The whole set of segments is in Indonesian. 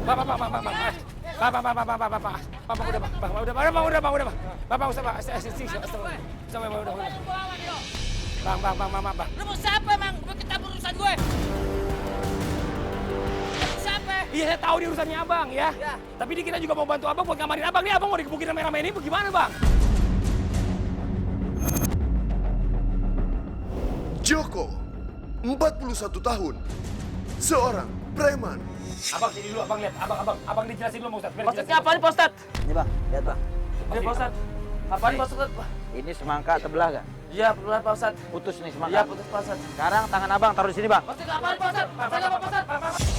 Bang. Lu mau siapa emang? Gue kita urusan gue. Siapa? Iya, saya tahu di urusannya abang ya. Tapi ini kita juga mau bantu abang buat ngamanin abang. Nih abang mau dikebukin rame-rame ini bagaimana bang? Joko, 41 tahun, seorang preman. Abang sini dulu, abang lihat, abang dijelasin dulu, Ustaz. Maksudnya apa nih, Pak Ustadz? Ini bang, lihat bang. Iya, Pak Ustadz. Apa nih, Pak Ustadz? Ini semangka terbelah gak? Iya, betul Pak Ustadz. Putus nih semangka. Iya, putus Pak Ustadz. Sekarang tangan abang taruh di sini bang. Maksudnya apa nih, Pak Ustadz? Maksudnya apa, Pak Ustadz?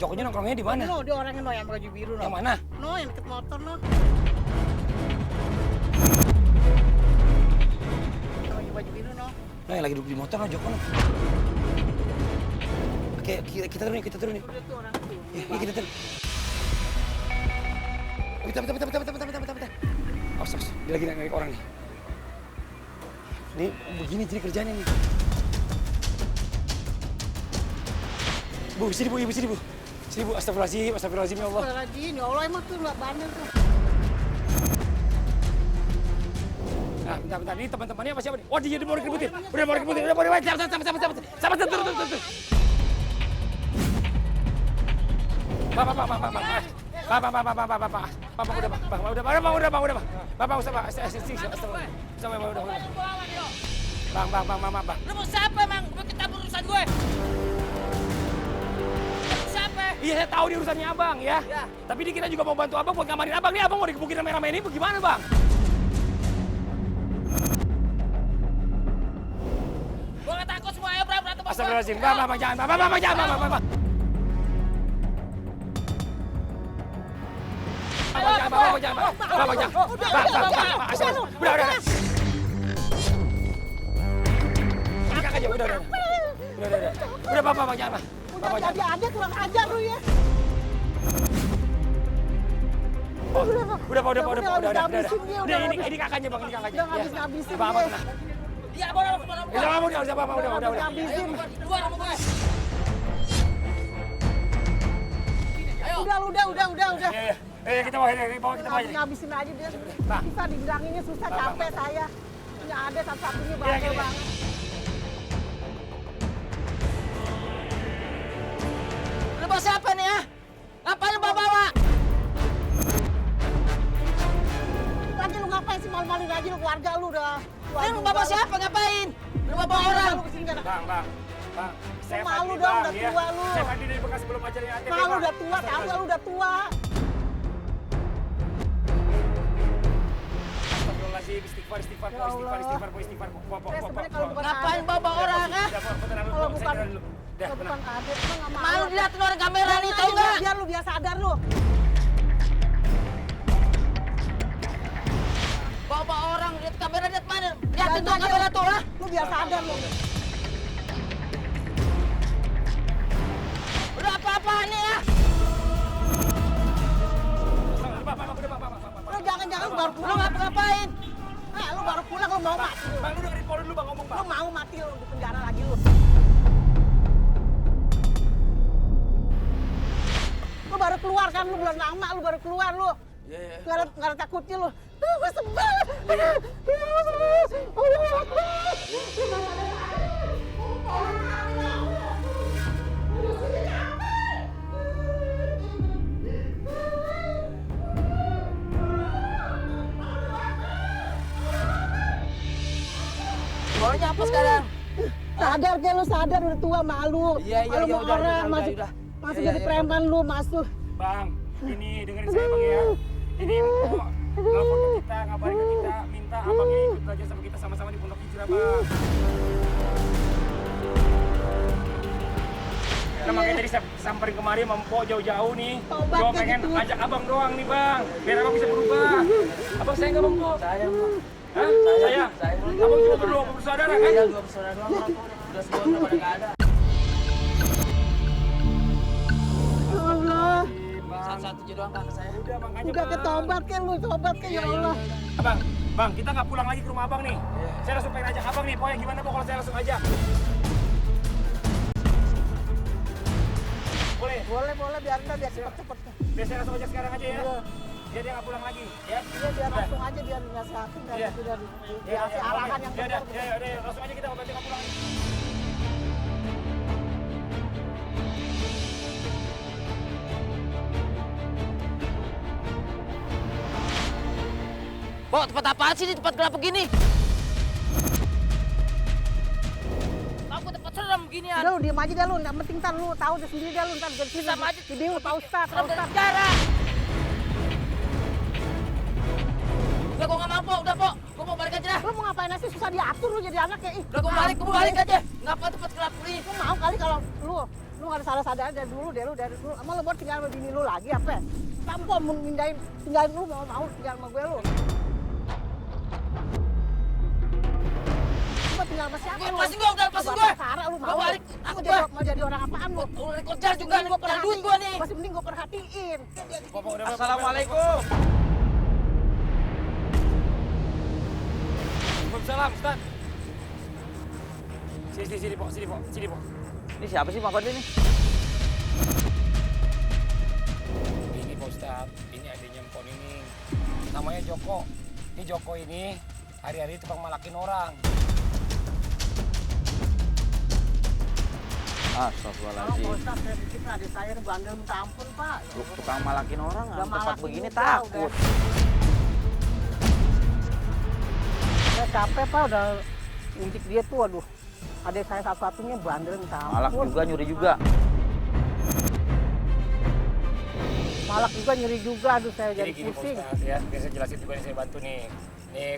Jokonya nongkrongnya di mana? No, dia orangnya no yang baju biru no. Yang mana? No, yang deket motor no. Yang baju biru no. Nah, yang lagi duduk di motor, no, Joko. No. Oke, kita turun nih, kita turun nih. Udah tuh orang itu. Iya, kita turun. Bentar. Awas, dia lagi narik orang nih. Ini begini jadi kerjanya nih. Bu, sini bu, ibu sini bu. Sini bu, astagfirullahaladzim ya Allah. Astagfirullahaladzim, ya Allah emang tuh nggak bandel tuh. Nah, bentar. Ini teman-temannya apa siapa nih? Oh, dia mau dikeributin. Udah mau dikeributin. Sabar. Turun. Bang. Lu mau siapa emang? Gue kita urusan gue. Siapa? Iya, saya tahu di urusannya abang ya. Tapi ini kita juga mau bantu abang buat ngamanin abang. Nih abang mau dikebukin rame-rame ini bagaimana bang? Gue gak takut semua ya, berantem sama gue. Astagfirullahaladzim. Bang, jangan. Bang. Udah. Kakak aja, udah. Udah, Bapak, jangan, Pak. Udah jadi aja kurang ajar lu ya. Udah. Habisin dia, Udah, ini kakaknya, Bang, ini kakaknya. Udah ngabisin Bang, dia. tenang. Iya, boleh. Udah, Bapak, udah. Ngabisin. Keluar sama gue. Udah. Kita bawa ini. Ngabisin aja dia. Bang. Susah dibilanginnya susah, capek saya. Ini ada satu-satunya Iya, bandel gini. banget. Lu bawa siapa nih ya? Ngapain lu bawa? Lagi lu ngapain sih malu-maluin aja lu keluarga lu udah. Lu bawa siapa? Ngapain? Lu bawa orang. Lu kesini kan? Bang. Saya malu Fadli, dong, Bang, udah ya. tua lu. Saya Fadli dari bekas sebelum acaranya ATV, Malu Bang. udah tua, tahu gak lu udah tua. Astagfirullahaladzim, istighfar. Ya Allah. Istighfar. Sebenarnya kalau bukan Ngapain adik, bawa orang ya? kalau bukan adik, lu nggak malu. Malu dilihat orang kamera nih, tau nggak? Biar lu biar sadar lu. Bawa orang, lihat kamera, lihat mana? Lihatin tuh Jangan aja kamera tuh lah. Lu biar sadar lu. Udah apa-apaan nih ya? Lu jangan lu baru Lu pulang. ngapain? Lu baru pulang lu mau mati. Bang, lu dengerin Polri dulu, Bang, ngomong, Bang. Lu mau mati lu di penjara lagi lu. Lu baru keluar kan, lu belum lama lu baru keluar lu. Iya. Nggak ada takutnya lu. Gue sebel. Maunya apa sekarang? Sadar ke lu, sadar udah tua malu. Iya, Malu mau orang masuk masuk jadi preman lu masuk. Bang, ini dengerin saya bang ya. Ini Mpok telepon ke kita, ngabarin ke kita, minta abangnya ikut belajar sama kita sama-sama di Pondok Hijrah bang. Nah, makanya tadi saya samperin kemari sama Mpok jauh-jauh nih. Tobat Gua kayak pengen gitu. ajak abang doang nih bang, biar abang bisa berubah. Abang sayang gak bang Mpok? Sayang, Bang. Hah? Sayang? Abang juga berdua bersaudara kan? Iya, 2 bersaudara doang, Bang. Udah semua udah pada nggak ada. Ya Allah. Satu-satu aja doang kakak saya. Udah makanya Udah bang. ketobat ke lu, tobat ke ya Allah. Bang, kita nggak pulang lagi ke rumah abang nih. Saya langsung pengen ajak abang nih, pokoknya gimana Pok kalau saya langsung ajak? Boleh? Boleh biar cepet-cepet. Biar saya langsung ajak sekarang aja ya? Biar dia nggak pulang lagi, ya? Iya biar langsung aja biar nasihatin dan Iya. itu dari Ya, dikasih arahan yang ya, benar. ya, langsung aja kita mau ganti nggak pulang. Pok, tempat apaan sih ini? Tempat gelap begini? Aku tempat serem beginian. Udah lu diem aja dah lu, nggak penting ntar lu tahu deh sendiri dah lu ntar dari sini. Sama aja. Jadi lu Pak Ustadz, Pak Serem dari Ustadz. sejarah. Udah, gua nggak mau, Pok. Udah, Pok. Gua mau balik aja dah. Lu mau ngapain sih susah diatur lu jadi anak kayak ih. Udah, gua balik aja. Ngapa tempat gelap begini? Lu mau kali kalau lu nggak ada salah sadar dari dulu dari dulu. Emang lu buat tinggal sama bini lu lagi apa? Kamu mau tinggalin lu mau tinggal sama gue lu. Lu mau tinggal sama siapa lu? Lepasin gua, udah lepasin gua. Sarah lu Gua mau balik. Aku Gua. mau jadi orang apaan lu? Udah kerja juga nih, Mending cari duit gua nih. Masih mending gue perhatiin. Assalamualaikum. Waalaikumsalam, Ustaz. Sini, Pok. Ini siapa sih Pak Fadli nih? Ini Pak Ustaz, ini adiknya Mpok ini. Namanya Joko. Ini Joko ini hari-hari tukang malakin orang. Astagfirullahaladzim. Pak Ustadz, saya pikir adik saya ini bandel minta ampun, Pak. Tukang malakin orang, Udah tempat malakin begini juga, takut. Saya capek, Pak, udah intik dia tuh, aduh. Adik saya satu-satunya bandel minta ampun. Malak juga, nyuri juga. Malak juga, nyeri juga, aduh saya jadi Gini Pak pusing. Ustaz ya, biar saya jelasin juga nih, saya bantu nih. Nih,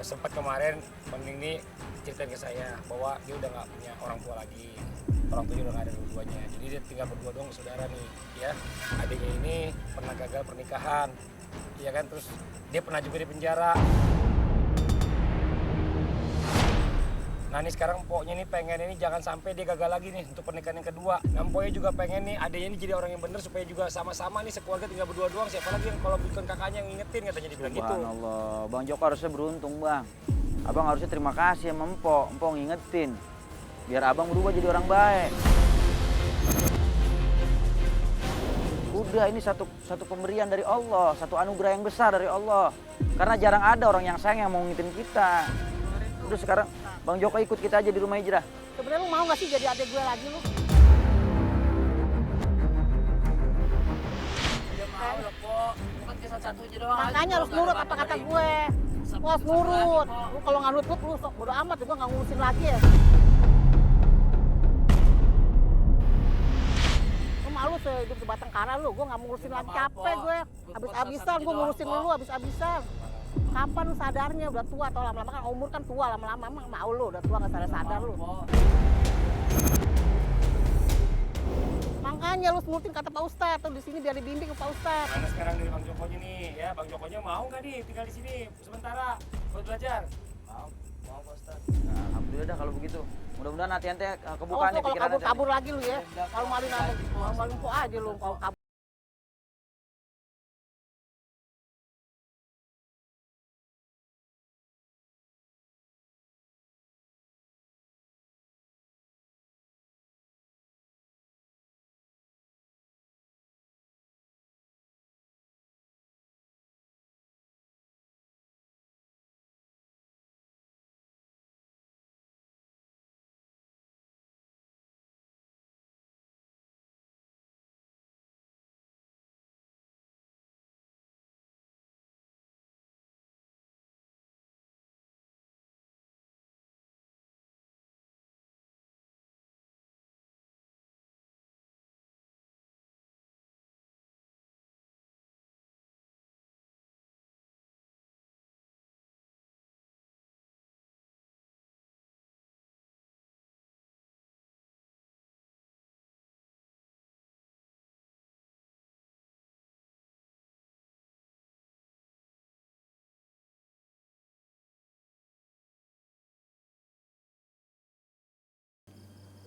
sempat kemarin Mending nih ceritain ke saya bahwa dia udah nggak punya orang tua lagi. Orang tuanya udah nggak ada dua-duanya. Jadi dia tinggal berdua doang saudara nih, ya. Adiknya ini pernah gagal pernikahan, ya kan? Terus dia pernah juga di penjara. Nah ini sekarang Mpoknya nih pengen ini jangan sampai dia gagal lagi nih untuk pernikahan yang kedua. Nah Mpoknya juga pengen nih adiknya ini jadi orang yang bener supaya juga sama-sama nih sekeluarga tinggal berdua doang. Siapa lagi yang kalau bukan kakaknya yang ngingetin katanya dibilang gitu. Subhanallah, Bang Joko harusnya beruntung Bang. Abang harusnya terima kasih sama Mpok ngingetin. Biar abang berubah jadi orang baik. Udah ini satu pemberian dari Allah, satu anugerah yang besar dari Allah. Karena jarang ada orang yang sayang yang mau ngingetin kita. Udah sekarang Bang Joko ikut kita aja di rumah hijrah. Sebenarnya lu mau gak sih jadi adik gue lagi lu? Udah mau lah, Pok. Bukan kisah satu aja doang. Makanya harus nurut apa kata gue. Lu harus nurut. Lu kalau nggak nurut lu bodo amat, gue nggak ngurusin lagi ya. Lu malu sehidup di Batang Kara lu, gue nggak mau ngurusin lagi, capek gue. Habis-habisan gue ngurusin lu, habis-habisan. Kapan lu sadarnya udah tua atau lama-lama kan umur kan tua lama-lama emang mau lu udah tua nggak sadar lu. Makanya lu nurutin kata Pak Ustadz tuh di sini biar dibimbing ke Pak Ustadz. Mana sekarang dari Bang Jokonya nih, ya Bang Jokonya mau nggak nih tinggal di sini sementara buat belajar? Mau Pak Ustaz. Nah, alhamdulillah dah kalau begitu. Mudah-mudahan nanti kebuka Awas nih lu kalau pikiran nanti. kabur lagi lu ya. Kalau malu kok aja lu kalau kabur.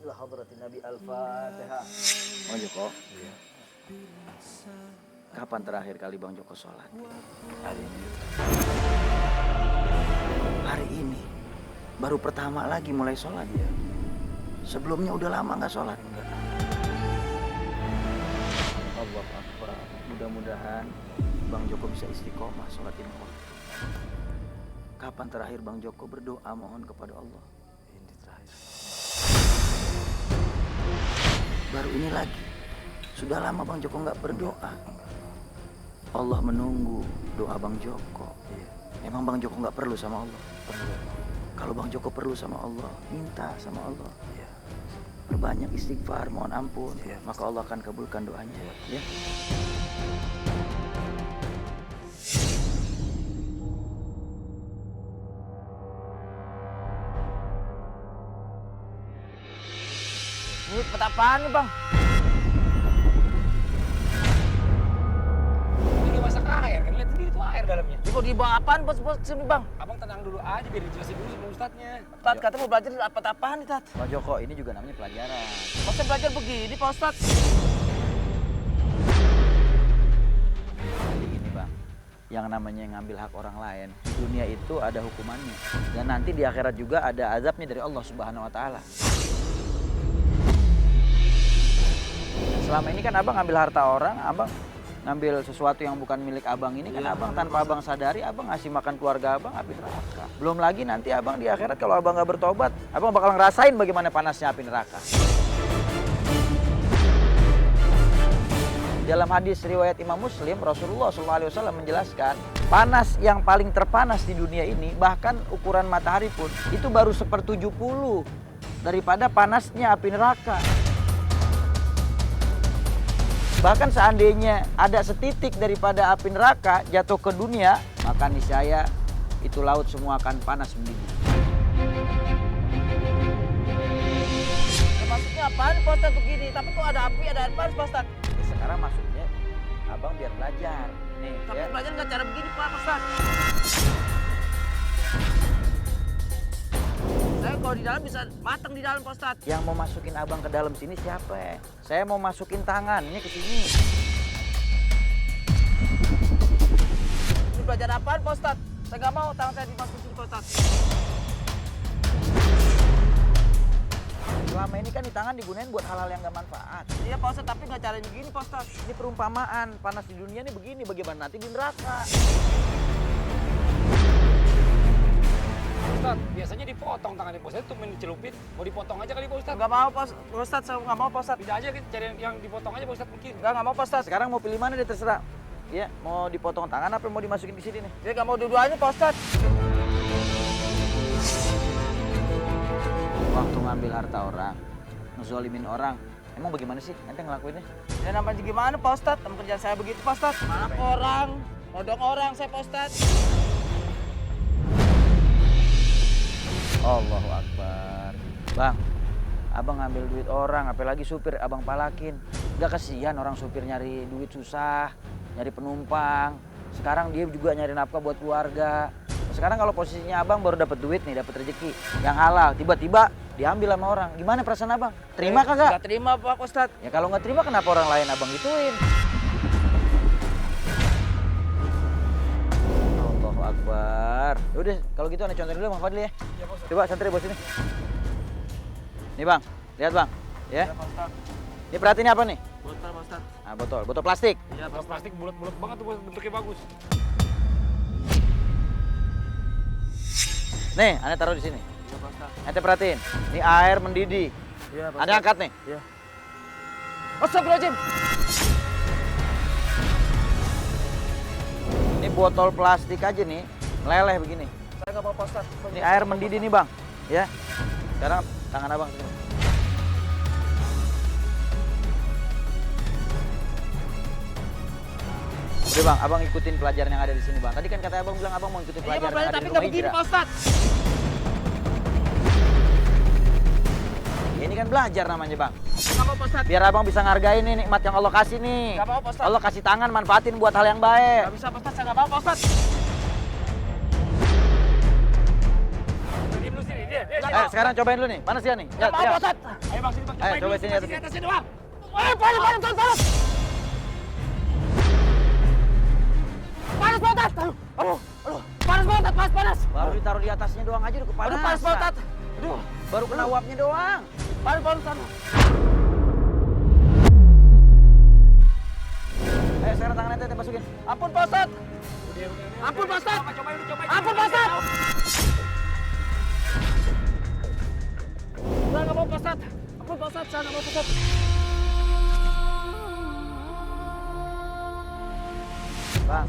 ila hadratin Nabi Al-Fatihah. Bang Joko. Iya. Kapan terakhir kali Bang Joko sholat? Hari ini. Hari ini. Baru pertama lagi mulai sholat ya. Sebelumnya udah lama nggak sholat. Allahu Akbar. Mudah-mudahan Bang Joko bisa istiqomah sholat lima waktu. Kapan terakhir Bang Joko berdoa mohon kepada Allah? Ini terakhir. Baru ini lagi. Sudah lama Bang Joko nggak berdoa. Allah menunggu doa Bang Joko. Emang Bang Joko nggak perlu sama Allah? Perlu. Kalau Bang Joko perlu sama Allah, minta sama Allah. Perbanyak istighfar, mohon ampun. Maka Allah akan kabulkan doanya. Ya. Ini peta apaan nih, Bang? Ini masak air kan, lihat sendiri tuh air dalamnya. Ini kok dibawa apaan bos sini, Bang? Abang tenang dulu aja biar dijelasin dulu sama ustadznya. Tat, kata mau belajar peta apaan nih, Tat? Bang Joko, ini juga namanya pelajaran. Masa belajar begini, Pak Ustadz? Jadi gini Bang, yang namanya ngambil hak orang lain, di dunia itu ada hukumannya. Dan nanti di akhirat juga ada azabnya dari Allah Subhanahu wa Ta'ala. Selama ini kan abang ngambil harta orang, abang ngambil sesuatu yang bukan milik abang ini kan abang tanpa abang sadari abang ngasih makan keluarga abang api neraka. Belum lagi nanti abang di akhirat kalau abang nggak bertobat, abang bakal ngerasain bagaimana panasnya api neraka. Dalam hadis riwayat Imam Muslim, Rasulullah SAW menjelaskan panas yang paling terpanas di dunia ini, bahkan ukuran matahari pun itu baru 1/70 daripada panasnya api neraka. Bahkan seandainya ada setitik daripada api neraka jatuh ke dunia, maka niscaya itu laut semua akan panas mendidih. Ya, maksudnya apaan, Pak Ustadz, begini? Tapi kok ada api, ada air panas, Pak Ustadz? Sekarang maksudnya abang biar belajar. Nih, Tapi ya. belajar nggak cara begini, Pak Ustadz. Saya kalau di dalam bisa matang di dalam, Pak Ustadz. Yang mau masukin abang ke dalam sini siapa ya? Saya mau masukin tangannya ke sini. Ini belajar apaan, Pak Ustadz? Saya nggak mau tangan saya dimasukin, Pak Ustadz. Selama ini kan di tangan digunain buat hal-hal yang gak manfaat. Iya, Pak Ustadz, tapi nggak caranya begini, Pak Ustadz. Ini perumpamaan, panas di dunia ini begini, bagaimana nanti di neraka. Ustadz, biasanya dipotong tangannya Pak Ustadz, itu main dicelupin. Mau dipotong aja kali Pak Ustadz. Nggak mau, Pak Ustadz. Saya nggak mau, Pak Ustadz. Bisa aja cari yang dipotong aja Pak Ustadz mungkin. Nggak mau, Pak Ustadz. Sekarang mau pilih mana deh terserah. Ya, mau dipotong tangan apa mau dimasukin di sini nih? Saya nggak mau dua-duanya, Pak Ustadz. Waktu ngambil harta orang, ngezolimin orang, emang bagaimana sih ente ngelakuinnya? Ya namanya gimana, Pak Ustadz? Temen kerjaan saya begitu, Pak Ustadz. Mana orang, nodong orang saya, Pak Ustadz. Allahu Akbar. Bang, abang ngambil duit orang, apalagi supir abang palakin. Gak kesian orang supir nyari duit susah, nyari penumpang. Sekarang dia juga nyari nafkah buat keluarga. Sekarang kalau posisinya abang baru dapat duit nih, dapat rezeki yang halal, tiba-tiba diambil sama orang. Gimana perasaan abang? Terima kagak? Nggak terima, Pak Ustadz. Ya kalau nggak terima kenapa orang lain abang gituin? Allahu Akbar. Udah, kalau gitu anda contohin dulu Bang Fadli ya. Iya Pak Ustadz. Coba santri bos ini. Nih Bang, lihat Bang. Ya. Iya Pak Ustadz. Ini perhatiin apa nih? Botol, Pak Ustadz. Nah, botol plastik. Iya, Pak Kalau Ustadz. plastik bulat-bulat banget tuh Pak, bentuknya bagus. Nih, anda taruh di sini. Iya, Pak Ustadz. Ente perhatiin. Ini air mendidih. Iya, Pak Anda angkat nih. Iya. Astagfirullahaladzim. Ini botol plastik aja nih, meleleh begini. Saya nggak mau, Pak Ustadz. Ini air mendidih nih Bang. Ya. Sekarang tangan abang sini. Udah Bang, abang ikutin pelajaran yang ada di sini Bang. Tadi kan kata abang bilang abang mau ikutin Iya, pelajaran Pak, yang ada tapi di nggak rumah begini, Hijrah. Pak Ustadz. Ini kan belajar namanya Bang. Nggak mau, Pak Ustadz. Biar abang bisa ngargain nih nikmat yang Allah kasih nih. Nggak mau, Pak Ustadz. Allah kasih tangan, manfaatin buat hal yang baik. Nggak bisa, Pak Ustadz. Saya nggak mau, Pak Ustadz. Diam lu sini, dia. Nggak mau, sekarang cobain dulu nih. Panas ya nih? Nggak mau, Pak Ustadz. Ayo bang, sini bang. Ayo, Cobain coba dulu, sini, coba atas. sini atas sini bang. Panas. Panas, Pak Ustadz. Aduh. Panas, Pak Ustadz, panas. Baru ditaruh di atasnya doang aja udah kepanasan. Aduh, panas, Pak Ustadz. Aduh, Baru kena uapnya doang. panas, Pak Ustadz. Ayo sekarang tangan ente masukin. Ampun, Pak Ustadz. Ampun, Pak Ustadz. Ampun, Pak Ustadz. Saya nggak mau, Pak Ustadz. Ampun, Pak Ustadz. Saya nggak mau, Pak Ustadz. Bang,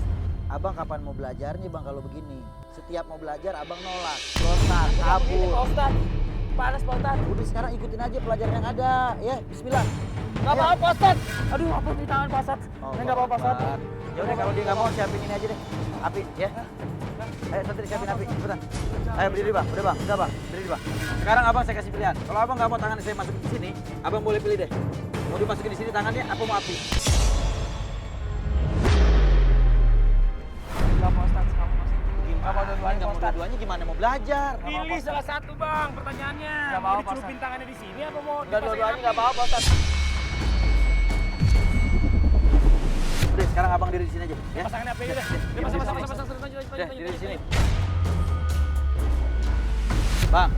abang kapan mau belajarnya bang kalau begini? Setiap mau belajar abang nolak, lontar, Ini, Pak kabur. Ustadz. Panas, Pak Ustadz. Udah sekarang ikutin aja pelajaran yang ada, ya. Bismillah. Nggak mau, Pak Ustadz. Aduh, ampun di tangan, Pak Ustadz. Saya nggak mau, Pak Ustadz. Ya udah kalau dia nggak mau siapin ini aja deh. Api, ya. Ayo santri siapin api, cepetan. Ayo berdiri bang, udah bang, berdiri bang. Sekarang abang saya kasih pilihan. Kalau abang nggak mau tangan saya masukin di sini, abang boleh pilih deh. Mau dimasukin di sini tangannya, apa mau api? Nggak mau, Ustadz. Nggak mau, Ustadz. Nggak mau dua-duanya, nggak mau dua-duanya gimana mau belajar? Pilih salah satu bang, pertanyaannya. Nggak mau, Mau Pak dicelupin tangannya di sini apa mau Nggak, dipasangin dua-duanya api? nggak mau, Pak Ustadz. Udah sekarang abang diri di sini aja, ya. Pasangin api aja deh. Dia pasang. Udah, diri di sini. Bang,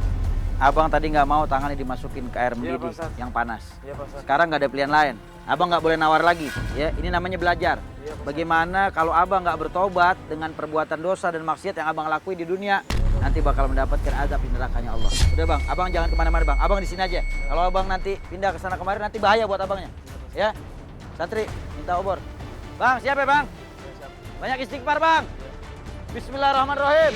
abang tadi nggak mau tangannya dimasukin ke air mendidih Pak Ustadz. yang panas. Iya, Pak Ustadz. Sekarang nggak ada pilihan lain. Abang nggak boleh nawar lagi, ya. Ini namanya belajar. Bagaimana kalau abang nggak bertobat dengan perbuatan dosa dan maksiat yang abang lakui di dunia, nanti bakal mendapatkan azab di nerakanya Allah. Udah bang, abang jangan kemana-mana bang. Abang di sini aja. Kalau abang nanti pindah ke sana kemari, nanti bahaya buat abangnya. Ya, santri minta obor. Bang, siap ya bang? Banyak istighfar bang. Bismillahirrahmanirrahim.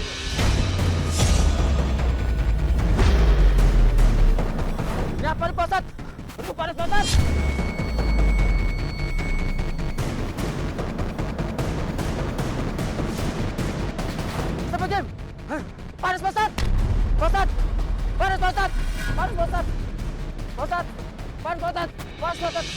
Ini apa nih, Pak Ustadz? Aduh, panas, Pak Ustadz. Sampai jam. Panas, Pak Ustadz. Pak Ustadz. Panas, Pak Ustadz. Panas, Pak Ustadz. Pak Ustadz. Panas, Pak Ustadz. Panas, Pak Ustadz.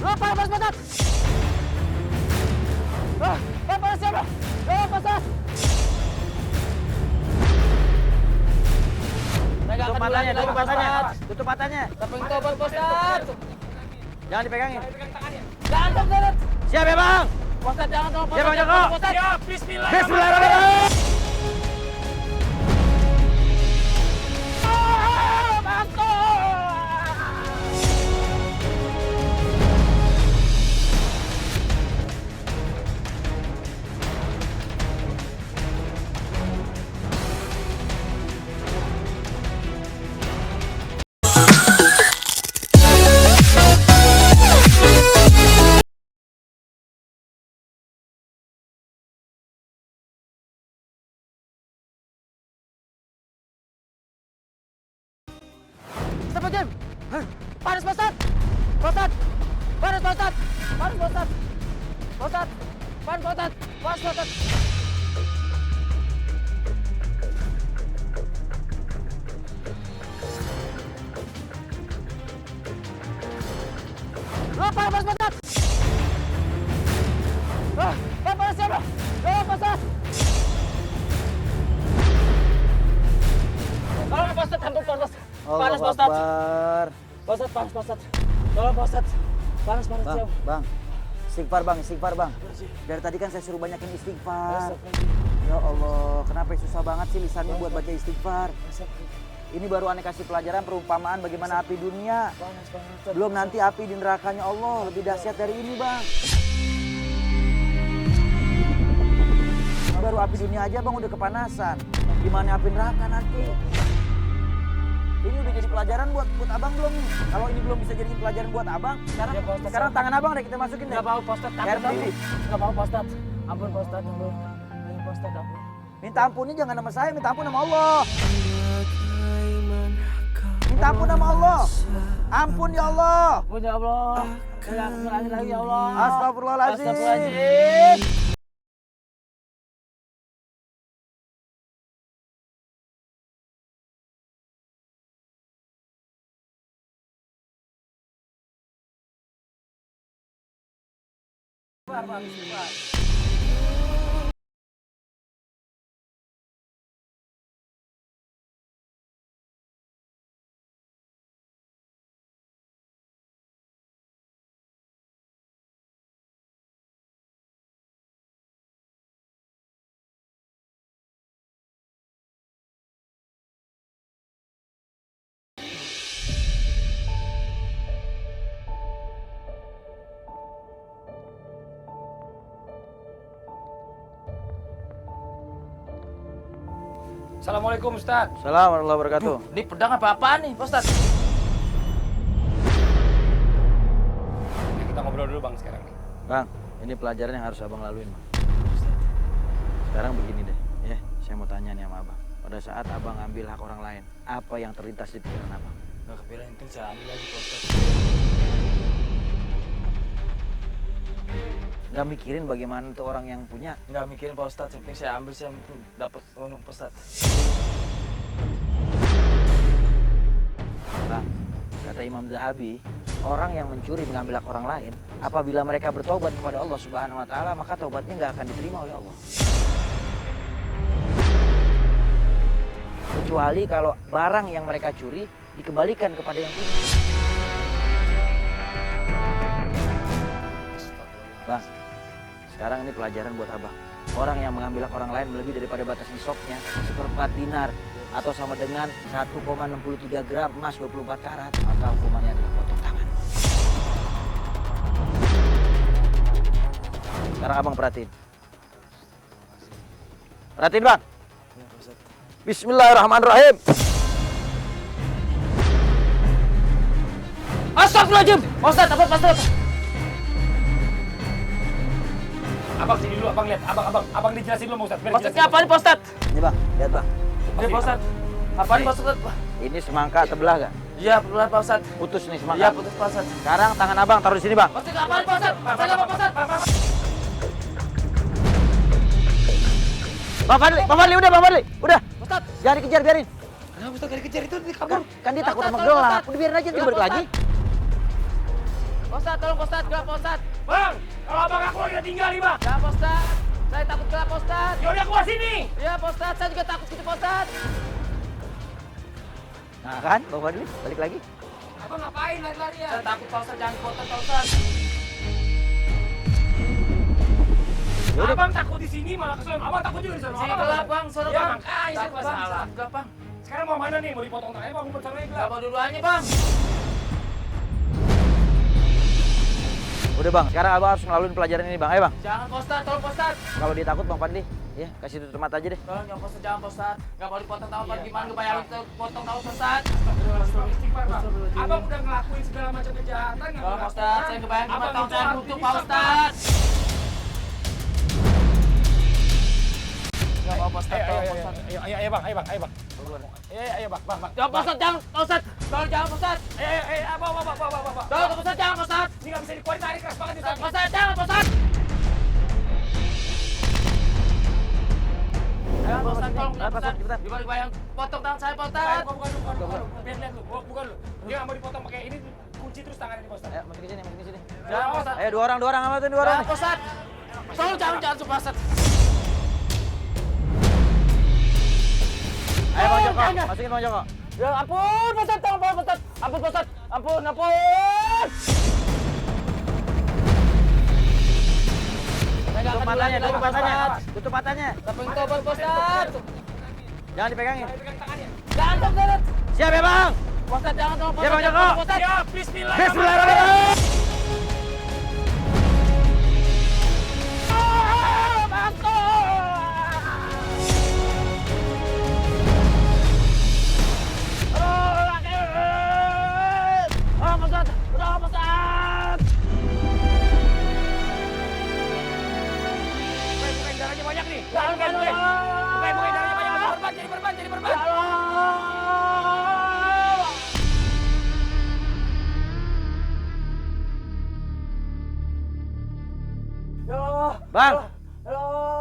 Panas, Pak Ustadz. Panas siapa? Pak Ustadz. Tutup matanya, tutup matanya. Tutup matanya. Tapi engkau Pak Ustadz. Jangan dipegangin. Jangan, Pak Ustadz. Siap ya bang? Pak Ustadz, jangan dong, Pak Siap, Bang Ustadz. Joko. Pak Ustadz. Ya, bismillah. Bismillahirrahmanirrahim. Sampai jam. Panas, Pak Ustadz. Pak Ustadz. Panas, Pak Ustadz. Panas, Pak Ustadz. Pak Ustadz. Panas, Pak Ustadz. Panas, Pak Ustadz. Panas, Pak Ustadz. Panas siapa? Pak Ustadz. Tolong, Pak Ustadz. Ampun, Pak Ustadz. Panas, Pak Ustadz. Akbar. Pak Ustadz, panas, Pak Ustadz. Tolong, Pak Ustadz. Panas, Bang, siapa? bang. Istighfar bang, istighfar bang. Dari tadi kan saya suruh banyakin istighfar. Ya Allah, kenapa susah banget sih lisannya buat baca istighfar? Ini baru aneh kasih pelajaran perumpamaan bagaimana api dunia. Belum nanti api di nerakanya Allah lebih dahsyat dari ini bang. Baru api dunia aja bang udah kepanasan. Gimana api neraka nanti? Ini udah jadi pelajaran buat abang belum nih? Kalau ini belum bisa jadi pelajaran buat abang, sekarang tangan abang deh kita masukin deh. Nggak mau, Pak Ustadz. Air Ampun, mendidih. Nggak mau, Pak Ustadz. Ampun, Pak Ustadz. Ampun. Ayo, Pak Ustadz, ampun. Minta ampunnya jangan sama saya, minta ampun sama Allah. Minta ampun sama Allah. Ampun ya Allah. Ampun, ya Allah. Jangan ulangi lagi, ya Allah. Astagfirullahaladzim. Astagfirullahaladzim. istighfar, Bang, istighfar. Assalamualaikum Ustaz. Assalamualaikum warahmatullahi wabarakatuh. Ini pedang apa-apaan nih, Pak Ustadz? Ya, kita ngobrol dulu Bang sekarang nih. Bang, ini pelajaran yang harus abang laluin, Bang. Sekarang begini deh, ya. Saya mau tanya nih sama abang. Pada saat abang ambil hak orang lain, apa yang terlintas di pikiran abang? Nggak kepikiran itu saya ambil lagi, Pak Ustadz. Gak mikirin bagaimana tuh orang yang punya. Nggak mikirin Pak Ustadz, yang penting saya ambil, saya dapat uang Pak Ustadz. Bang, kata Imam Zahabi, orang yang mencuri mengambil hak orang lain, apabila mereka bertobat kepada Allah Subhanahu wa taala, maka taubatnya nggak akan diterima oleh Allah. Kecuali kalau barang yang mereka curi dikembalikan kepada yang punya. Bang, sekarang ini pelajaran buat abang. Orang yang mengambil hak orang lain melebihi daripada batas nisabnya, 1/4 dinar, atau sama dengan 1,63 gram emas 24 karat, maka hukumannya adalah potong tangan. Sekarang abang perhatiin. Perhatiin bang. Bismillahirrahmanirrahim. Astagfirullahaladzim! Pak Ustadz, apa Pak Ustadz? Abang sini dulu, abang lihat. Abang dijelasin dulu Ustaz. Biar Maksudnya apa nih Pak Ustadz? Ini bang, lihat bang. Ini Pak Ustadz. Apa nih Pak Ustadz? Ini semangka terbelah gak? Iya, benar Pak Ustadz. Putus nih semangka. Iya, putus Pak Ustadz. Sekarang tangan abang taruh di sini bang. Maksudnya apa nih Pak Ustadz? Saya nggak Pak Ustadz. Bang Fadli, udah Bang Fadli, udah. Ustadz. Jangan dikejar, biarin. Kenapa Ustadz gak dikejar itu kabur? Kan dia takut sama Ustadz, gelap. Ustadz. Udah biarin aja, dia Ya, balik lagi. Pak Ustadz, tolong Pak Ustadz, gelap Pak Ustadz. Bang, kalau abang aku udah tinggal nih bang. Ya Pak Ustadz, saya takut gelap Pak Ustadz. Yaudah keluar sini. Iya Pak Ustadz, saya juga takut gitu Pak Ustadz. Nah kan, Bang Fadli, balik lagi. Abang ngapain lari-lari ya? Saya takut Pak Ustadz, jangan potong Pak Ustadz. Yaudah. Abang takut di sini malah ke sana. Abang takut juga di sana. Sini Abang gelap Bang, sono Ya, Bang. makanya Gelap, itu Bang. masalah. Gelap Bang. Sekarang mau mana nih? Mau dipotong tangannya bang? Mau tangannya Gelap gelap. mau dua-duanya Bang. Udah bang, sekarang abang harus ngelaluin pelajaran ini bang. Ayo bang. Jangan Pak Ustadz, tolong Pak Ustadz. Kalau dia takut Bang Fadli, ya kasih tutup mata aja deh. Tolong jangan Pak Ustadz, jangan Pak Ustadz. Nggak mau dipotong tahu Pak, gimana ngebayangin kita potong tahu Pak Ustadz. Istighfar bang. Abang udah ngelakuin segala macam kejahatan. Tolong Pak Ustadz, saya ngebayangin gimana tahu saya butuh Pak Ustadz. Nggak mau Pak Ustadz, tolong Pak Ustadz. Ayo bang. Ayo bang. Jangan Pak Ustadz, jangan Pak Ustadz. Tolong jangan Pak Ustadz. Abang. Tolong Pak Ustadz, jangan Pak Ustadz. Ini nggak bisa dikeluarin, tarik keras banget nih. Pak Ustadz, jangan Pak Ustadz. Ayo Pak Ustadz, tolong Pak Ustadz, cepetan. Gimana bayang potong tangan saya Pak Ustadz. Bukan. Biar lihat lu. Bukan lu. Dia nggak mau dipotong pakai ini. Kunci terus tangannya di bos. Ayo, masukin sini, masukin sini. Jangan Pak Ustadz. Ayo dua orang amatin dua orang Jangan nih. Pak Ustadz. Tolong jangan Pak Ustadz. Ayo Bang Joko, masukin Bang Joko. Ya ampun Pak Ustadz, tolong Pak Ustadz. Ampun Pak Ustadz. Ampun. Tutup matanya, tutup matanya. Tutup matanya. Tapi engkau Pak Ustadz. Jangan dipegangin. Jangan Pak Ustadz. Siap ya Bang? Pak Ustadz, jangan tolong Pak Ya, Bang Ustadz. Joko. Pak Ustadz. Ya, bismillah. Bismillahirrahmanirrahim. Bukain darahnya banyak nih. Bukain darahnya banyak. Jadi berban. Bang.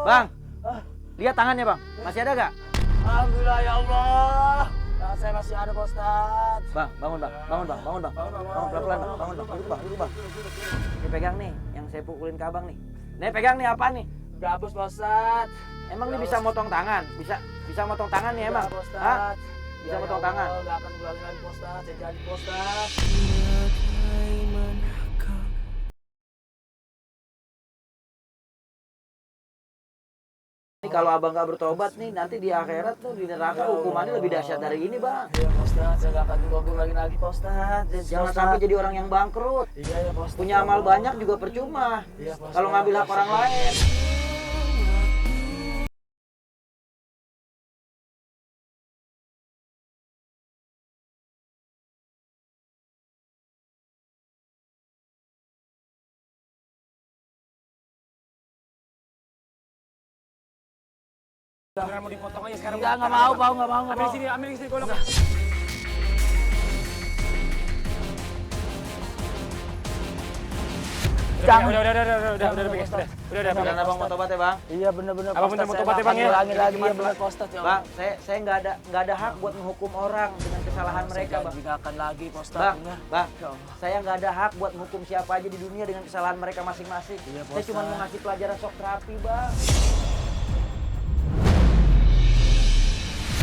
Bang. Lihat tangannya Bang. Masih ada gak? Alhamdulillah ya Allah. Nah, saya masih ada Pak Ustadz. Bang, bangun Bang. Bangun pelan-pelan Bang. Bangun Bang. Duduk Bang. Ini pegang nih yang saya pukulin ke abang nih. Nih pegang nih apa nih? Gabus Pak Ustadz. Emang nih bisa motong tangan? Bisa motong tangan nih emang? Enggak, Pak Hah? Ustadz. Bisa Ya motong Allah, tangan? Nggak akan ngulangin lagi Pak Ustadz. Saya janji Pak Ustadz. Ini kalau abang nggak bertobat nih, nanti di akhirat tuh di neraka hukumannya lebih dahsyat dari ini, Bang. Iya Pak Ustadz, saya nggak akan ngulangin lagi Pak Ustadz. Jangan sampai jadi orang yang bangkrut. Iya ya Pak Ustadz. Punya amal banyak juga percuma. Iya, Pak Kalau Ustadz. ngambil hak orang lain. Beneran mau dipotong aja sekarang. Nggak mau Pak, nggak mau. Ambil di sini golok. Jangan. Udah, Beneran abang mau tobat ya, Bang? Iya benar-benar Abang bener mau tobat ya, Bang, ya? Ngulangin lagi ya benar Pak Ustadz. Ya Bang, saya nggak ada hak buat menghukum orang dengan kesalahan mereka, Bang. Nggak akan lagi Pak Ustadz. Bang, Ya. Bang, Ya Allah. saya nggak ada hak buat menghukum siapa aja di dunia dengan kesalahan mereka masing-masing. Iya, Pak Saya cuma Ustadz. mau ngasih pelajaran sok terapi, Bang.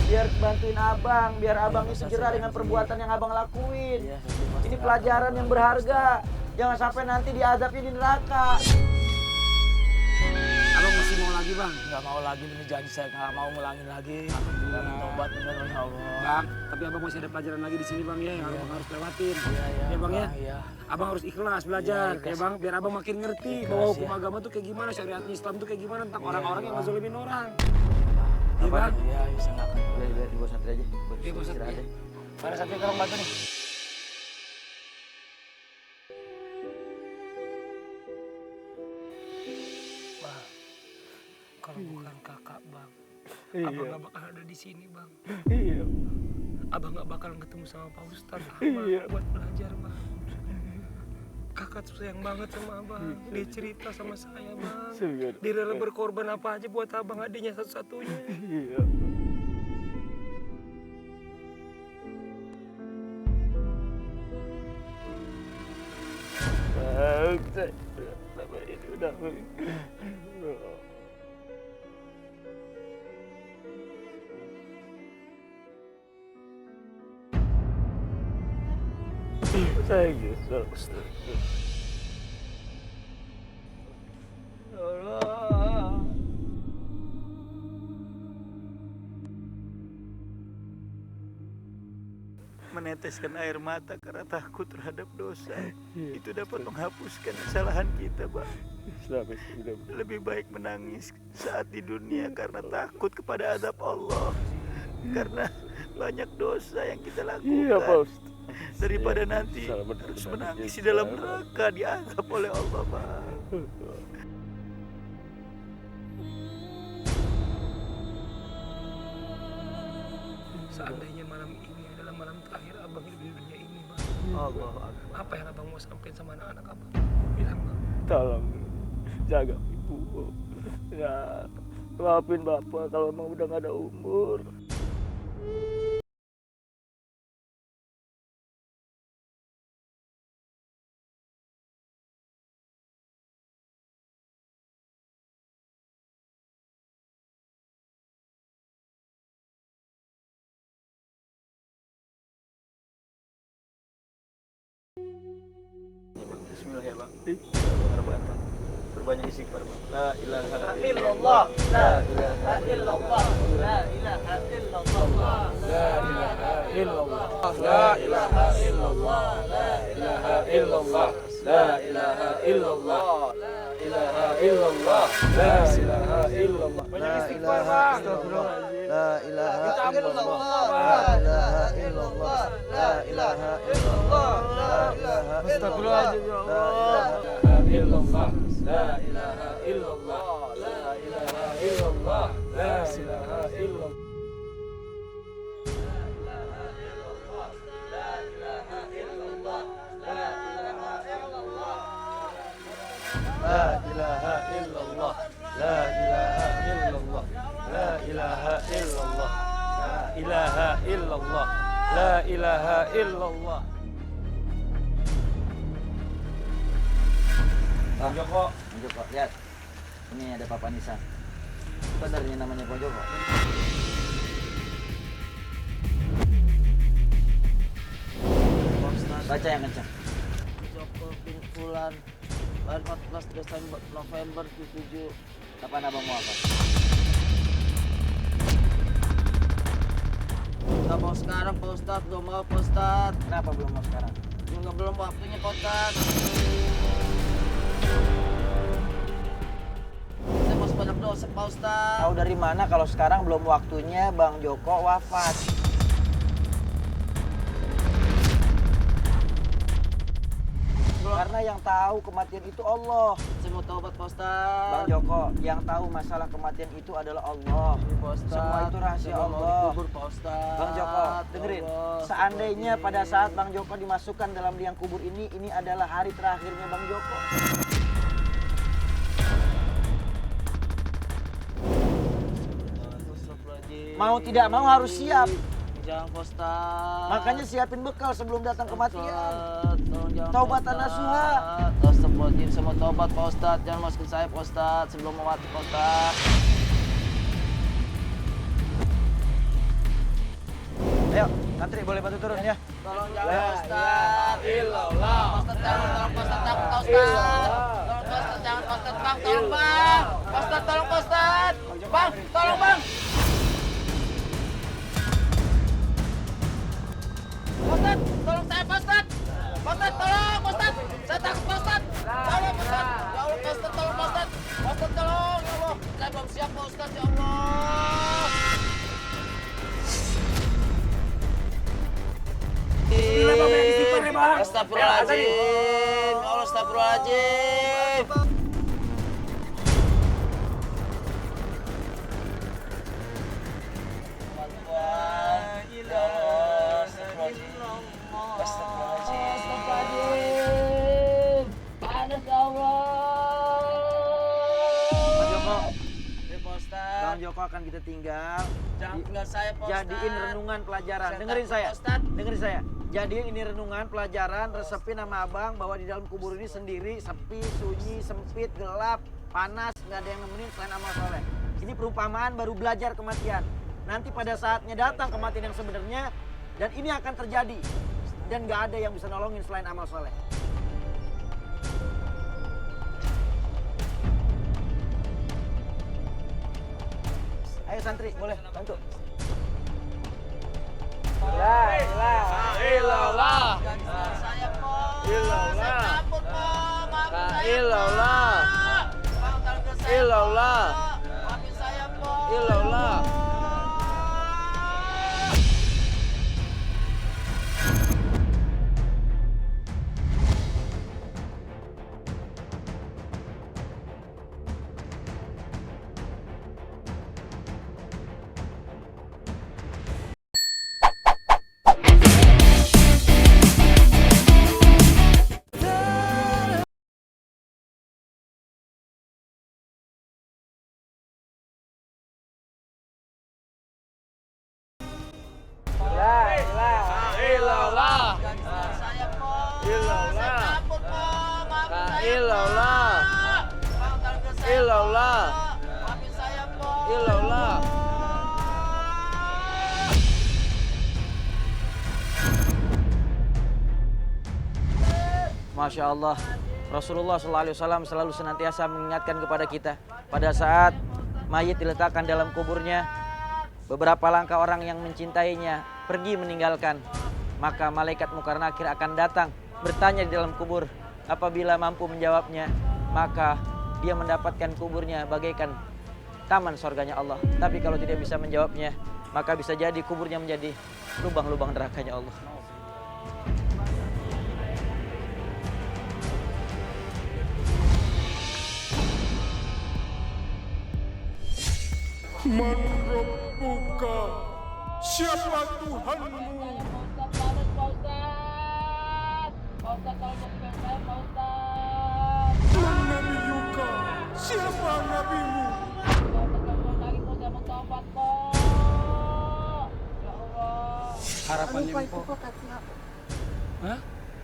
Biar bantuin abang, biar abang itu jerah dengan perbuatan yang abang lakuin. Iya, Ini pelajaran yang berharga. Jangan sampai nanti diazabnya di neraka. Abang masih mau lagi, Bang? Nggak mau lagi, ini janji saya nggak mau ngulangin lagi. Alhamdulillah, tobat bener ya Allah. Bang, tapi abang masih ada pelajaran lagi di sini, Bang, ya, yang abang harus lewatin. Iya, Ya, Bang, ya. Iya. Abang harus ikhlas belajar, Iya, ya Bang, biar abang makin ngerti Ikhlas, bahwa hukum ya. agama tuh kayak gimana, syariat Islam tuh kayak gimana tentang orang-orang yang Bang. ngezolimin orang. Iya, Iya, Bang. Iya, saya nggak akan. Biar di bawah santri aja. Buat Iya, bos. istirahat aja. Mana satu yang tolong bantu nih? Bang, kalau bukan kakak, Bang, abang nggak bakal ada di sini, Bang. Iya. Abang nggak bakal ketemu sama Pak Ustadz Ahmad buat belajar, Bang. Kakak tuh sayang banget sama abang. Dia cerita sama saya, Bang. Dia rela berkorban apa aja buat abang, adiknya satu-satunya. Iya. Bang, saya selama ini udah saya nyesel, Ustaz. Ya Allah. Meneteskan air mata karena takut terhadap dosa itu dapat menghapuskan kesalahan kita, Bang. Lebih baik menangis saat di dunia karena takut kepada azab Allah, karena banyak dosa yang kita lakukan, daripada nanti harus menangis di dalam neraka diazab oleh Allah, Bang. Seandainya malam ini adalah malam terakhir abang hidup di dunia ini, Bang. Allah, Apa yang abang mau sampaikan sama anak-anak abang? Bilang, Bang. tolong jaga ibu. Ya, maafin bapak kalau emang udah gak ada umur. Bismillah ya, Bang. Berbanyak istighfar, Bang. La ilaha illallah. La ilaha illallah. La ilaha illallah. La ilaha illallah. La ilaha illallah. La ilaha illallah. La ilaha illallah. La ilaha illallah. La ilaha illallah. Banyak istighfar, Bang. La ilaha illallah. La ilaha illallah. La ilaha illallah. La ilaha Astagfirullahaladzim, ya Allah. Illallah, la ilaha illallah, la ilaha illallah, la ilaha illallah. La ilaha illallah. La ilaha illallah. La ilaha illallah. La ilaha illallah. La ilaha illallah. Bang Joko, lihat. Ini ada Papa Nisan. Benar ini namanya Bang Joko. Baca yang kencang. Joko bin Fulan lahir 14 Desember November 77. Kapan abang mau apa? Gak mau sekarang Pak Ustadz, belum mau Pak Ustadz. Kenapa belum mau sekarang? Belum waktunya Pak Ustadz. Saya masih banyak dosa Pak Ustadz. Tahu dari mana kalau sekarang belum waktunya Bang Joko wafat? Karena yang tahu kematian itu Allah. Saya mau taubat Pak Ustadz. Bang Joko, yang tahu masalah kematian itu adalah Allah. Pak Ustadz. Semua itu rahasia Saya mau Allah. dikubur Pak Ustadz. Bang Joko, dengerin. Allah, Seandainya astagfirullahaladzim. pada saat Bang Joko dimasukkan dalam liang kubur ini adalah hari terakhirnya Bang Joko. Astagfirullahaladzim. Mau tidak mau harus siap. Jangan Pak Ustadz. Makanya siapin bekal sebelum datang kematian. Tolong jangan Taubat Pak Ustadz. nasuha. Astagfirullahaladzim, saya mau taubat Pak Ustadz. Jangan masukin saya Pak Ustadz sebelum mau mati Pak Ustadz. Ayo, santri boleh bantu turun ya. Tolong jangan Pak Ustadz. Pak Ustadz jangan, tolong Pak Ustadz, takut Pak Ustadz. Tolong Pak Ustadz, jangan Pak Ustadz, Bang, tolong Bang. Pak Ustadz, tolong Pak Ustadz. Bang, tolong Bang. Pak Ustadz, tolong saya Pak Ustadz. Pak Ustadz, tolong Pak Ustadz. Saya takut Pak Ustadz. Tolong Pak Ustadz. Ya Allah Pak Ustadz, tolong Pak Ustadz. Pak Ustadz, tolong. Ya Allah, saya belum siap Pak Ustadz. Ya Allah. Astagfirullahaladzim. Ya Allah, astagfirullahaladzim. Panas ya Allah. Bang Joko, Ya Pak Ustadz. Bang Joko akan kita tinggal. Jangan tinggal saya Pak Ustadz. Jadiin renungan pelajaran. Saya Dengerin takut, saya. Pak Ustadz. Dengerin saya. Jadiin ini renungan pelajaran, resepin nama abang bahwa di dalam kubur ini sendiri, sepi, sunyi, sempit, gelap, panas, nggak ada yang nemenin selain amal soleh. Ini perumpamaan baru belajar kematian. Nanti pada saatnya datang kematian yang sebenarnya, dan ini akan terjadi. Dan nggak ada yang bisa nolongin selain amal soleh. Ayo santri, boleh bantu. La ilaha illallah. Saya Po. Illallah. Saya takut Po. Maafin saya, Po. Illallah. Bang, tolong ke saya, Illallah. Po. Maafin saya Po. Illallah. Illallah. Saya Po. Illallah. Saya takut Po. Maafin saya, Po. Illallah. Bang, tolong ke saya, Illallah. Po. Maafin saya Po. Illallah. Masya Allah, Rasulullah SAW selalu senantiasa mengingatkan kepada kita pada saat mayit diletakkan dalam kuburnya, beberapa langkah orang yang mencintainya pergi meninggalkan, maka malaikat mungkar nakir akan datang bertanya di dalam kubur. Apabila mampu menjawabnya, maka dia mendapatkan kuburnya bagaikan taman surganya Allah. Tapi kalau tidak bisa menjawabnya, maka bisa jadi kuburnya menjadi lubang-lubang nerakanya Allah. Man Rabbuka, siapa Tuhanmu? Man Nabiyuka, siapa nabimu? Harapannya itu kok kata. Hah?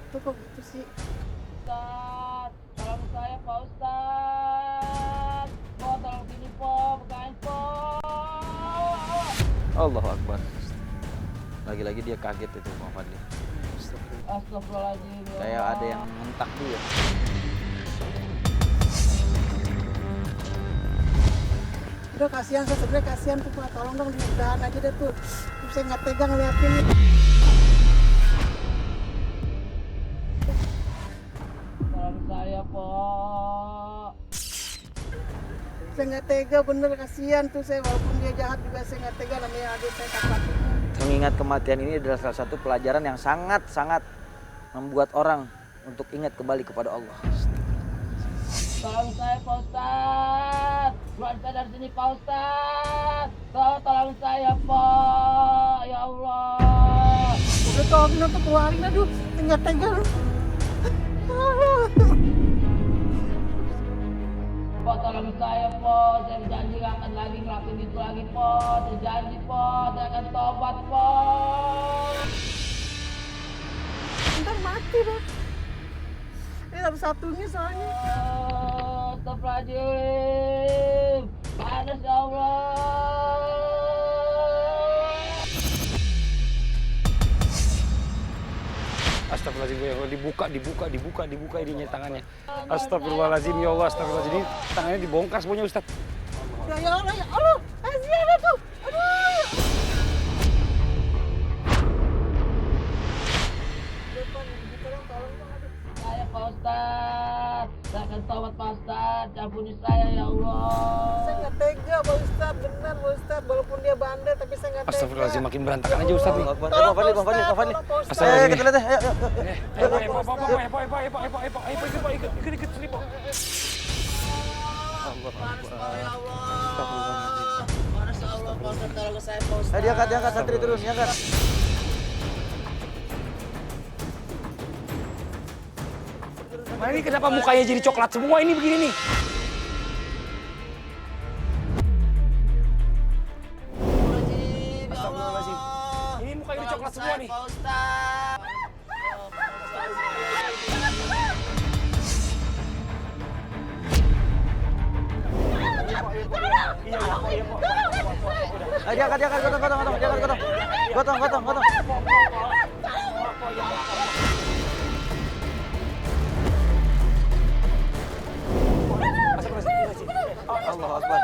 Itu kok gitu sih? Tolong saya Pak Ustadz. Allahu Akbar. Lagi-lagi dia kaget itu Bang Fadli. Astagfirullahaladzim. Kayak ada yang ngentak dia. Udah kasihan, saya sebenarnya kasihan tuh Pak. Tolong dong diudahan aja deh tuh. Saya nggak tegang ngeliatin. Tolong saya, Pak. Saya nggak tega bener, kasihan tuh saya. Walaupun dia jahat juga saya nggak tega, namanya adik saya kakak. Mengingat kematian ini adalah salah satu pelajaran yang sangat-sangat membuat orang untuk ingat kembali kepada Allah. Tolong saya, Pak Ustadz. Keluar saya dari sini, Pak Ustadz. Tolong saya, Pak. Ya Allah. Udah tolongin tuh keluarin, aduh. Saya nggak tega. Pak, tolong saya, Pak. Saya janji nggak akan lagi ngelakuin itu lagi, Pak. Saya janji, Pak. Saya akan tobat, Pak. Ntar mati deh. Ini satu-satunya soalnya. Astagfirullahaladzim. Panas ya Allah. Astagfirullahaladzim ya Allah, dibuka ininya tangannya. Astagfirullahaladzim ya Allah, astagfirullahaladzim. Ini tangannya dibongkar semuanya Ustaz. Ya Allah, ya Allah. Kasihan tuh. Aduh. Saya Pak Ustadz. Saya akan tobat Pak Ustadz. Ampuni saya ya Allah. Saya nggak tega Pak Ustadz, benar Pak Ustadz. Walaupun dia bandel, tapi saya nggak tega. Astagfirullahaladzim, makin berantakan aja Ustaz nih. Tolong Bang Pak Fadli, Bang Fadli, Ustadz, Bang Fadli. tolong Pak Ustadz. Ayo kita lihat, ayo. Ikut sini, Pak. Panas ya Allah. Pak Ustadz, tolong saya Pak Ustadz. Ayo diangkat santri terus, diangkat. Nah, ini kenapa mukanya jadi coklat semua ini begini nih? Astagfirullahaladzim. Ini mukanya jadi coklat semua nih. Pak Ustadz. Ayo diangkat, gotong. Allahu Akbar.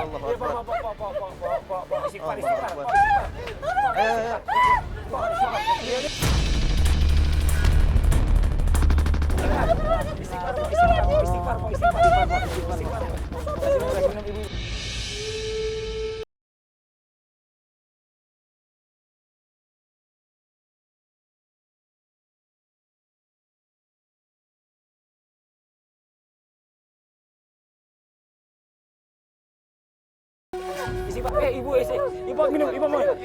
Allahu Akbar. Istighfar. Ayo. Istighfar. Ibu minum.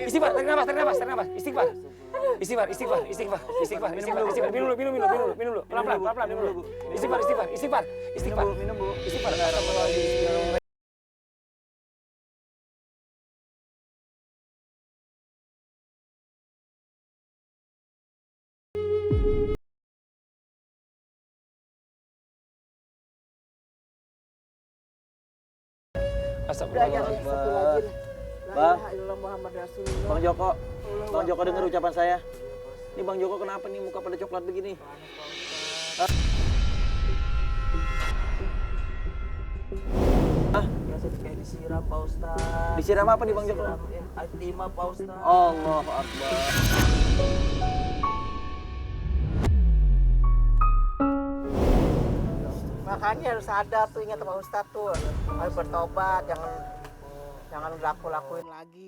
Istighfar, tarik nafas. Istighfar. Minum dulu. Pelan-pelan minum dulu. Istighfar. Minum, Bu. Istighfar. Astagfirullahaladzim. Bang, Bang Joko dengar ucapan saya. Ini Bang Joko kenapa nih muka pada coklat begini? Kayak disiram Pak Ustadz. Disiram apa nih Bang Joko? Air timah Pak Ustadz. Allahu Akbar. Makanya harus sadar tuh, ingat sama Ustadz tuh. Harus bertobat, jangan lakuin lagi.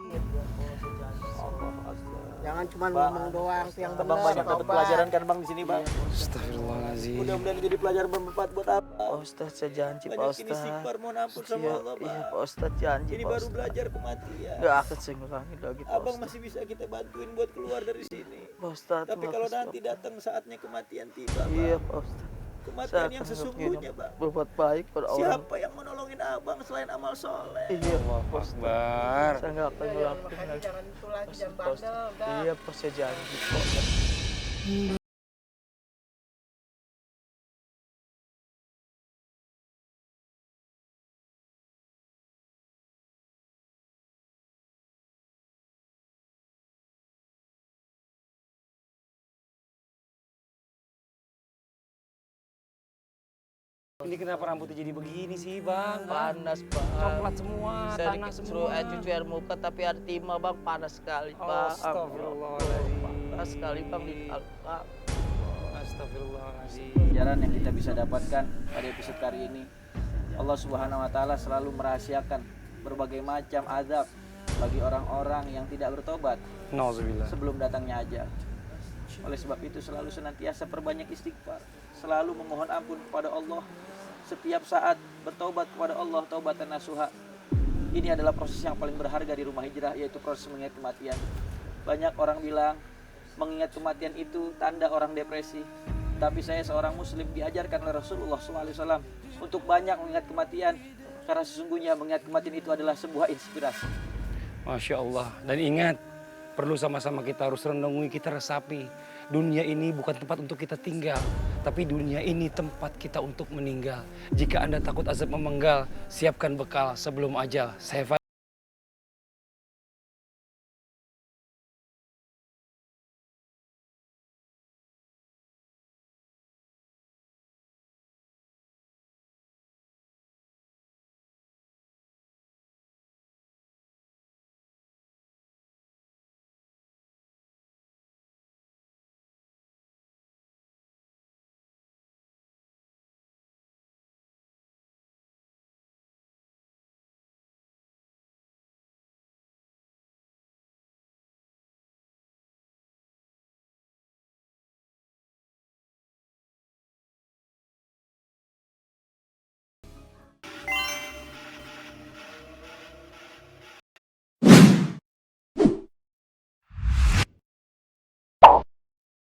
Jangan cuma ngomong doang tuh yang benar. Bang banyak dapat pelajaran kan Bang di sini, Bang. Astagfirullahaladzim. Mudah-mudahan jadi pelajaran bermanfaat buat apa? Pak Ustadz, saya janji Pak Banyak Ustadz. istighfar, mohon ampun sama Allah, Bang. Iya Pak Ustadz, janji Ini Pak baru Ustadz. belajar kematian. Nggak akan saya ngulangin lagi Pak Abang Ustadz. masih bisa kita bantuin buat keluar dari sini. Pak Ustadz, Tapi kalau makasih, nanti Pak. datang saatnya kematian tiba, Bang. Iya Pak Ustadz. Kematian yang sesungguhnya, Bang. Berbuat baik pada orang. Siapa yang menolongin Abang selain amal soleh? Iya Pak Ustadz. Akbar. Saya nggak akan ngelakuin Makanya lagi. jangan itu lagi, jangan Pak bandel. Ustadz. Udah. Iya Pak, saya janji Pak Ustadz. Ini kenapa rambutnya jadi begini sih bang? Panas bang. Coklat semua, Saya tanah disuruh semua. cuci air muka tapi ada timah bang, panas sekali bang. Astagfirullahaladzim. Panas sekali bang di bang. Astagfirullahaladzim. Pelajaran yang kita bisa dapatkan pada episode kali ini, Allah Subhanahu wa taala selalu merahasiakan berbagai macam azab bagi orang-orang yang tidak bertobat Nauzubillah. sebelum datangnya ajal. Oleh sebab itu selalu senantiasa perbanyak istighfar, selalu memohon ampun kepada Allah setiap saat, bertobat kepada Allah taubatan nasuha. Ini adalah proses yang paling berharga di rumah hijrah, yaitu proses mengingat kematian. Banyak orang bilang mengingat kematian itu tanda orang depresi. Tapi saya seorang muslim diajarkan oleh Rasulullah SAW untuk banyak mengingat kematian, karena sesungguhnya mengingat kematian itu adalah sebuah inspirasi. Masya Allah. Dan ingat, perlu sama-sama kita harus renungi, kita resapi. Dunia ini bukan tempat untuk kita tinggal, tapi dunia ini tempat kita untuk meninggal. Jika Anda takut azab memenggal, siapkan bekal sebelum ajal. Saya